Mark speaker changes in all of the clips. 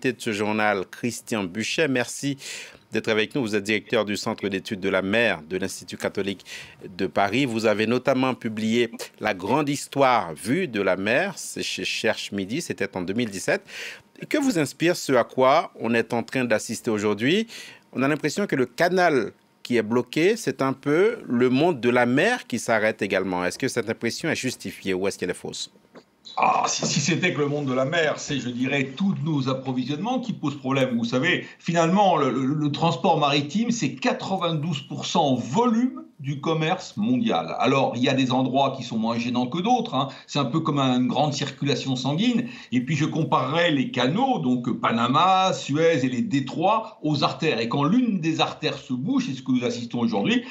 Speaker 1: l'invité de ce journal, Christian Buchet. Merci d'être avec nous. Vous êtes directeur du Centre d'études de la mer de l'Institut catholique de Paris. Vous avez notamment publié La grande histoire vue de la mer. C'est chez Cherche Midi, c'était en 2017. Que vous inspire ce à quoi on est en train d'assister aujourd'hui? On a l'impression que le canal qui est bloqué, c'est un peu le monde de la mer qui s'arrête également. Est-ce que cette impression est justifiée ou est-ce qu'elle est fausse?
Speaker 2: Ah, si c'était que le monde de la mer, c'est, je dirais, tous nos approvisionnements qui posent problème. Vous savez, finalement, le transport maritime, c'est 92% en volume du commerce mondial. Alors, il y a des endroits qui sont moins gênants que d'autres, hein. C'est un peu comme une grande circulation sanguine. Et puis, je comparerais les canaux, donc Panama, Suez et les détroits, aux artères. Et quand l'une des artères se bouche, c'est ce que nous assistons aujourd'hui,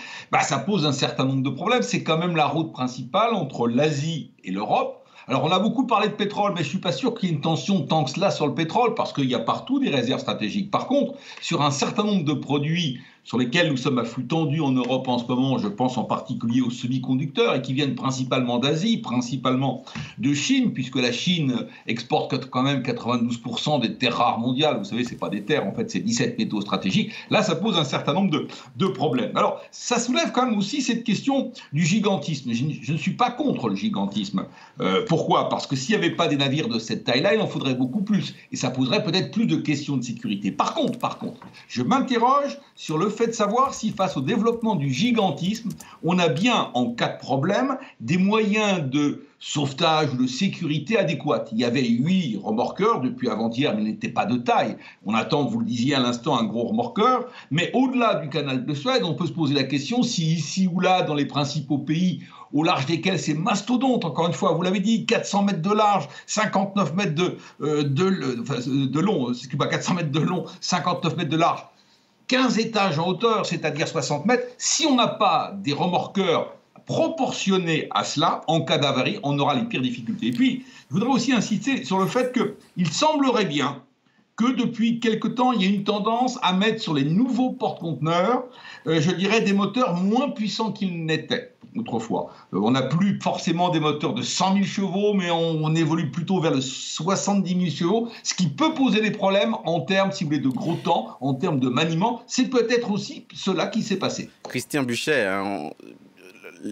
Speaker 2: ça pose un certain nombre de problèmes. C'est quand même la route principale entre l'Asie et l'Europe. Alors, on a beaucoup parlé de pétrole, mais je ne suis pas sûr qu'il y ait une tension tant que cela sur le pétrole, parce qu'il y a partout des réserves stratégiques. Par contre, sur un certain nombre de produits sur lesquels nous sommes à flux tendu en Europe en ce moment, je pense en particulier aux semi-conducteurs, et qui viennent principalement d'Asie, principalement de Chine, puisque la Chine exporte quand même 92% des terres rares mondiales. Vous savez, ce n'est pas des terres, en fait, c'est 17 métaux stratégiques. Là, ça pose un certain nombre de problèmes. Alors, ça soulève quand même aussi cette question du gigantisme. Je ne suis pas contre le gigantisme. Pourquoi? Parce que s'il n'y avait pas des navires de cette taille-là, il en faudrait beaucoup plus. Et ça poserait peut-être plus de questions de sécurité. Par contre, je m'interroge sur le fait de savoir si face au développement du gigantisme, on a bien, en cas de problème, des moyens de sauvetage ou de sécurité adéquats. Il y avait 8 remorqueurs depuis avant-hier, mais ils n'étaient pas de taille. On attend, vous le disiez à l'instant, un gros remorqueur. Mais au-delà du canal de Suez, on peut se poser la question si ici ou là, dans les principaux pays au large desquels ces mastodontes, encore une fois, vous l'avez dit, 400 mètres de large, 59 mètres de long, excusez pas, 400 mètres de long, 59 mètres de large, 15 étages en hauteur, c'est-à-dire 60 mètres, si on n'a pas des remorqueurs proportionnés à cela, en cas d'avarie, on aura les pires difficultés. Et puis, je voudrais aussi insister sur le fait qu'il semblerait bien que depuis quelque temps, il y a une tendance à mettre sur les nouveaux porte-conteneurs, je dirais, des moteurs moins puissants qu'ils n'étaient autrefois. On n'a plus forcément des moteurs de 100 000 chevaux, mais on évolue plutôt vers le 70 000 chevaux, ce qui peut poser des problèmes en termes, si vous voulez, de gros temps, en termes de maniement. C'est peut-être aussi cela qui s'est passé.
Speaker 1: Christian Buchet,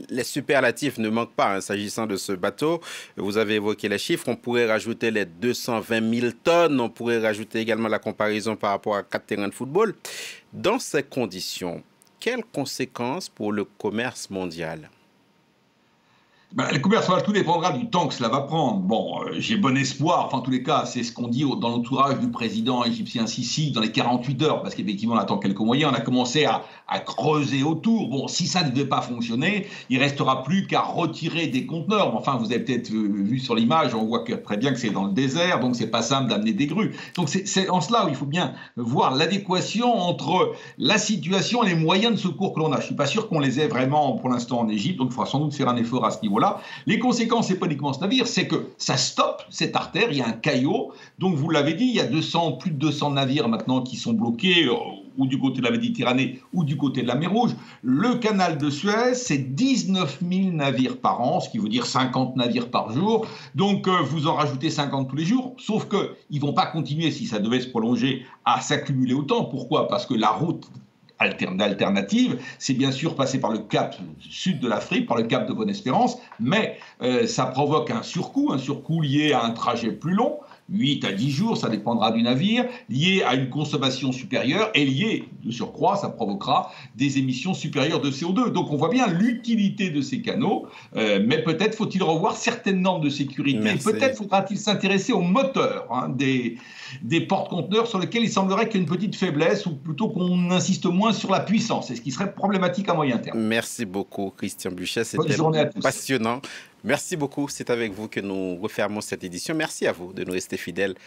Speaker 1: les superlatifs ne manquent pas s'agissant de ce bateau. Vous avez évoqué les chiffres. On pourrait rajouter les 220 000 tonnes. On pourrait rajouter également la comparaison par rapport à 4 terrains de football. Dans ces conditions, quelles conséquences pour le commerce mondial?
Speaker 2: Le commerce, tout dépendra du temps que cela va prendre. Bon, j'ai bon espoir, enfin en tous les cas, c'est ce qu'on dit dans l'entourage du président égyptien Sisi dans les 48 heures, parce qu'effectivement on attend quelques moyens, on a commencé à creuser autour. Bon, si ça ne devait pas fonctionner, il ne restera plus qu'à retirer des conteneurs. Enfin, vous avez peut-être vu sur l'image, on voit très bien que c'est dans le désert, donc c'est pas simple d'amener des grues. Donc c'est en cela où il faut bien voir l'adéquation entre la situation et les moyens de secours que l'on a. Je ne suis pas sûr qu'on les ait vraiment pour l'instant en Égypte, donc il faudra sans doute faire un effort à ce niveau-là. Les conséquences, c'est pas uniquement ce navire, c'est que ça stoppe cette artère, il y a un caillot. Donc vous l'avez dit, il y a plus de 200 navires maintenant qui sont bloqués, ou du côté de la Méditerranée ou du côté de la mer Rouge. Le canal de Suez, c'est 19 000 navires par an, ce qui veut dire 50 navires par jour. Donc vous en rajoutez 50 tous les jours, sauf qu'ils ne vont pas continuer, si ça devait se prolonger, à s'accumuler autant. Pourquoi? Parce que la route d'alternative, c'est bien sûr passer par le cap sud de l'Afrique, par le cap de Bonne-Espérance, mais ça provoque un surcoût lié à un trajet plus long, 8 à 10 jours, ça dépendra du navire, lié à une consommation supérieure et lié, de surcroît, ça provoquera des émissions supérieures de CO2. Donc on voit bien l'utilité de ces canaux, mais peut-être faut-il revoir certaines normes de sécurité. Peut-être faudra-t-il s'intéresser aux moteurs des porte-conteneurs sur lesquels il semblerait qu'il y ait une petite faiblesse, ou plutôt qu'on insiste moins sur la puissance, c'est ce qui serait problématique à moyen terme.
Speaker 1: Merci beaucoup, Christian Buchet. C'était passionnant. Merci beaucoup. C'est avec vous que nous refermons cette édition. Merci à vous de nous rester fidèles.